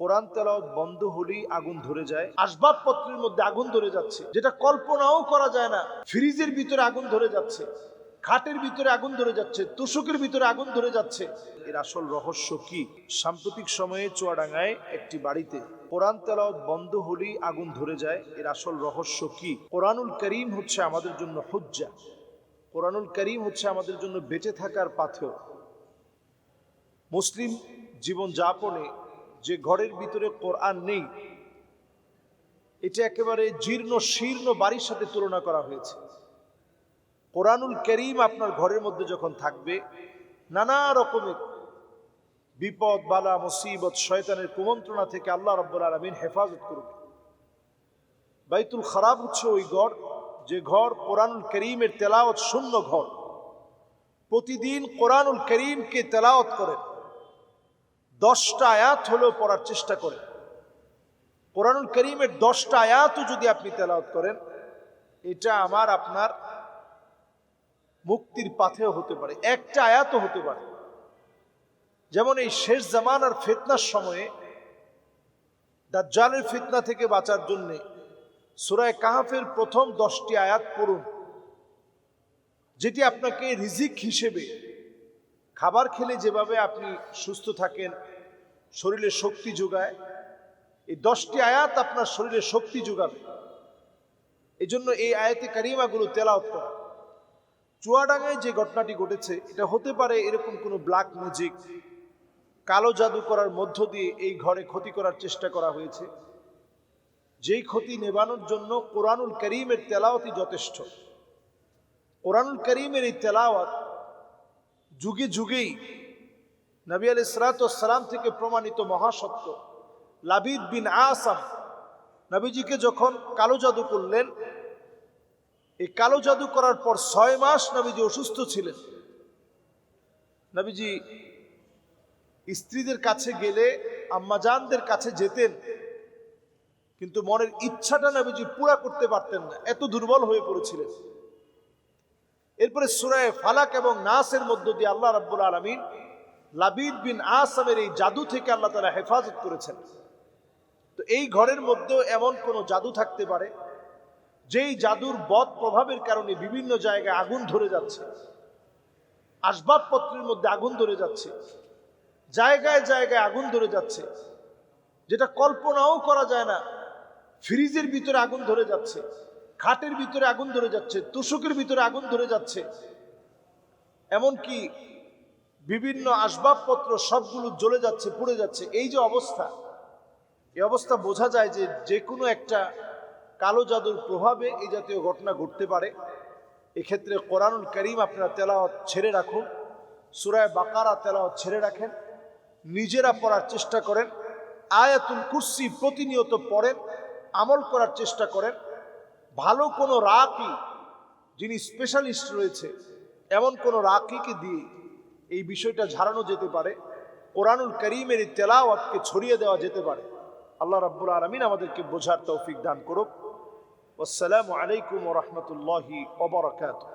কোরআন তেলাওয়াত বন্ধ হলেই আগুন ধরে যায়। আসবাবপত্রের মধ্যে আগুন ধরে যাচ্ছে, যেটা কল্পনাও করা যায় না। ফ্রিজের ভিতরে আগুন ধরে যাচ্ছে, খাটের ভিতরে আগুন ধরে যাচ্ছে, তোশকের ভিতরে আগুন ধরে যাচ্ছে। এর আসল রহস্য কি? সাম্প্রতিক সময়ে চুয়াডাঙ্গায় একটি বাড়িতে কোরআন তেলাওয়াত বন্ধ হলেই আগুন ধরে যায়। এর আসল রহস্য কি? কোরআনুল কারীম হচ্ছে আমাদের জন্য হুজ্জা। কোরআনুল কারীম হচ্ছে আমাদের জন্য বেঁচে থাকার পাথেয়। মুসলিম জীবন যাপনে যে ঘরের ভিতরে কোরআন নেই, এটা একেবারে জীর্ণ শীর্ণ বাড়ির সাথে তুলনা করা হয়েছে। কোরআনুল কারীম আপনার ঘরের মধ্যে যখন থাকবে, নানা রকমের বিপদ বালা মুসিবত শয়তানের কুমন্ত্রণা থেকে আল্লাহ রাব্বুল আলামিন হেফাজত করবে। বাইতুল খারাব হচ্ছে ওই ঘর, যে ঘর কোরআনুল কারীমের তেলাওয়াত শূন্য ঘর। প্রতিদিন কোরআনুল কারীমকে তেলাওয়াত করেন, 10টা আয়াত হলেও পড়ার চেষ্টা করেন। কোরআনুল কারীমের 10টা আয়াতও যদি আপনি তেলাওয়াত করেন, এটা আমার আপনার মুক্তির পাথেও হতে পারে, একটা আয়াতও হতে পারে। যেমন এই শেষ জামানার ফিতনার সময়ে দাজ্জালের ফিতনা থেকে বাঁচার জন্য সূরা কাহফের প্রথম 10টি আয়াত পড়ুন, যেটি আপনাকে রিজিক হিসেবে, খাবার খেলে যেভাবে আপনি সুস্থ থাকেন, শরীরে শক্তি যোগায়, এই 10টি আয়াত আপনার শরীরে শক্তি যোগাবে। এই জন্য এই আয়াতে কারিমাগুলো তেলাওয়াত করা। চুয়াডাঙ্গায় যে ঘটনাটি ঘটেছে, এটা হতে পারে এরকম কোনো ব্ল্যাক ম্যাজিক, কালো জাদু করার মধ্য দিয়ে এই ঘরে ক্ষতি করার চেষ্টা করা হয়েছে। যেই ক্ষতি নেবানোর জন্য কোরআনুল কারীমের তেলাওয়াতই যথেষ্ট। কোরআনুল কারীমের এই তেলাওয়াত যুগে যুগেই নবী আলাইহিস সালাতু ওয়াস সালাম থেকে প্রমাণিত মহাসত্য। লাবিদ বিন আসাম নবীজিকে যখন কালো জাদু করলেন, এই কালো জাদু করার পর 6 মাস নবীজি অসুস্থ ছিলেন। নবীজি স্ত্রীদের কাছে গেলে আম্মাজানদের কাছে যেতেন, কিন্তু মনের ইচ্ছাটা নবীজি পুরা করতে পারতেন না, এত দুর্বল হয়ে পড়েছিলেন। এরপরে সূরা ফালাক এবং নাসের মধ্য দিয়ে আল্লাহ রাব্বুল আলামিন লাবিদ বিন আসামের এই জাদু থেকে আল্লাহ তাআলা হেফাজত করেছেন। তো এই ঘরের মধ্যেও এমন কোন জাদু থাকতে পারে, যেই জাদুর বদ প্রভাবের কারণে বিভিন্ন জায়গায় আগুন ধরে যাচ্ছে, আসবাবপত্রের মধ্যে আগুন ধরে যাচ্ছে, জায়গায় জায়গায় আগুন ধরে যাচ্ছে, যেটা কল্পনাও করা যায় না। ফ্রিজের ভিতরে আগুন ধরে যাচ্ছে, খাটের ভিতরে আগুন ধরে যাচ্ছে, তোশকের ভিতরে আগুন ধরে যাচ্ছে, এমনকি বিভিন্ন আসবাবপত্র সবগুলো জ্বলে যাচ্ছে, পুড়ে যাচ্ছে। এই যে অবস্থা, এই অবস্থা বোঝা যায় যে যে কোনো একটা কালো জাদুর প্রভাবে এই জাতীয় ঘটনা ঘটতে পারে। এক্ষেত্রে কোরআনুল কারীম আপনারা তেলাওয়াত ছেড়ে রাখুন, সূরা বাকারা তেলাওয়াত ছেড়ে রাখেন, নিজেরা পড়ার চেষ্টা করেন, আয়াতুল কুরসি প্রতিনিয়ত পড়েন, আমল করার চেষ্টা করেন। ভালো কোনো রাকি, যিনি স্পেশালিস্ট রয়েছে, এমন কোনো রাকিকে দিয়ে এই বিষয়টা ঝাড়ানো যেতে পারে, কোরআনুল কারীমের এই তেলাওয়াতকে ছড়িয়ে দেওয়া যেতে পারে। আল্লাহ রাব্বুল আলামিন আমাদেরকে বোঝার তৌফিক দান করুক। আসসালামু আলাইকুম ওয়া রাহমাতুল্লাহি ওয়া বারাকাতুহু।